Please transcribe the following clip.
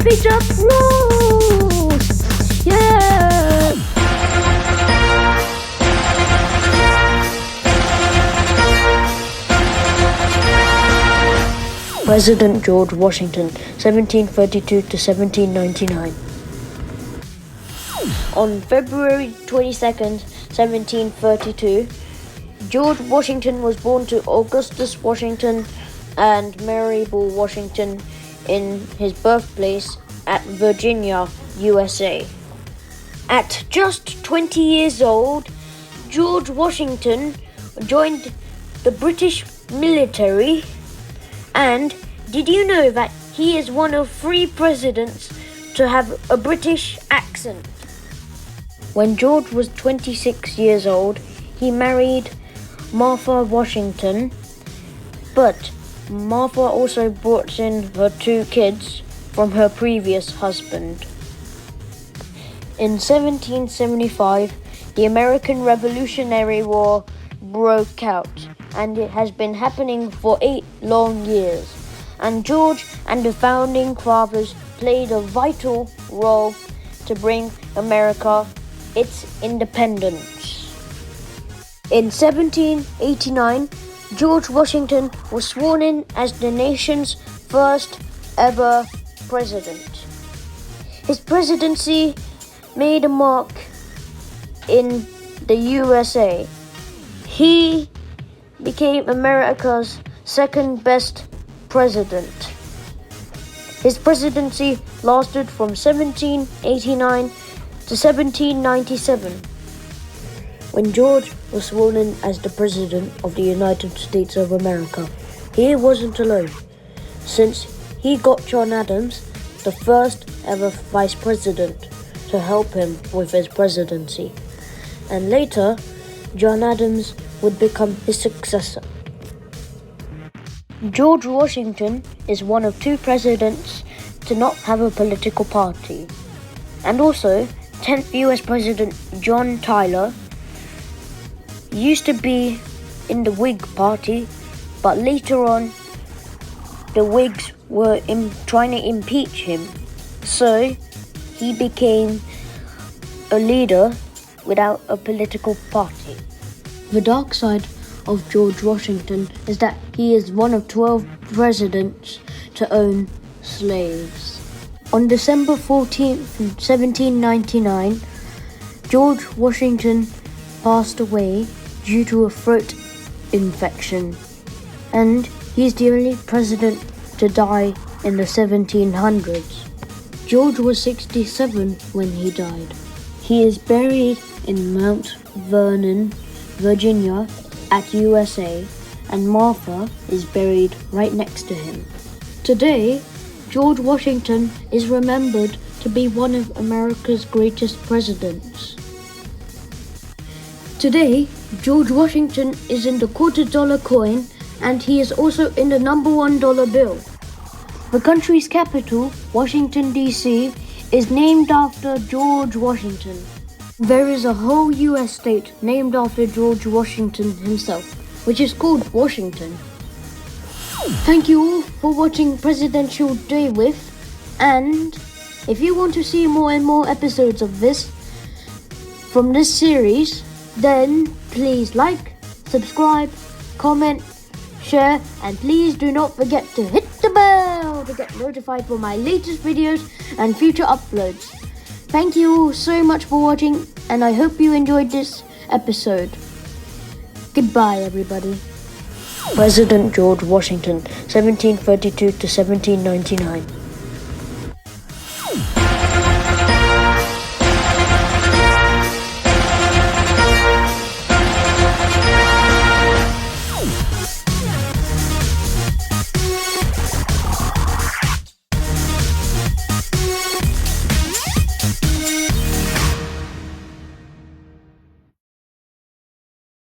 picked up rose. Yeah. President George Washington, 1732 to 1799. On February 22nd, 1732, George Washington was born to Augustus Washington and Mary Ball Washington in his birthplace at Virginia, USA. At just 20 years old, George Washington joined the British military. And did you know that he is one of 3 presidents to have a British accent? When George was 26 years old, he married Martha Washington, but Martha also brought in her 2 kids from her previous husband. In 1775, the American Revolutionary War broke out, and it has been happening for 8 long years. And George and the founding fathers played a vital role to bring America its independence. In 1789, George Washington was sworn in as the nation's first ever president. His presidency made a mark in the USA. He became America's second best president. His presidency lasted from 1789 to 1797. When George was sworn in as the President of the United States of America, he wasn't alone, since he got John Adams, the first ever Vice President, to help him with his presidency. And later, John Adams would become his successor. George Washington is one of 2 presidents to not have a political party. And also, 10th US President John Tyler used to be in the Whig Party, but later on, the Whigs were trying to impeach him. So, he became a leader without a political party. The dark side of George Washington is that he is one of 12 presidents to own slaves. On December 14th, 1799, George Washington passed away due to a throat infection, and he's the only president to die in the 1700s. George was 67 when he died. He is buried in Mount Vernon, Virginia, at USA, and Martha is buried right next to him. Today, George Washington is remembered to be one of America's greatest presidents. Today, George Washington is in the $quarter coin, and he is also in the $1 bill. The country's capital, Washington, D.C., is named after George Washington. There is a whole US state named after George Washington himself, which is called Washington. Thank you all for watching Presidential Day With, and if you want to see more and more episodes of this from this series, then please like, subscribe, comment, share, and please do not forget to hit the bell to get notified for my latest videos and future uploads. Thank you all so much for watching, and I hope you enjoyed this episode. Goodbye, everybody. President George Washington, 1732 to 1799.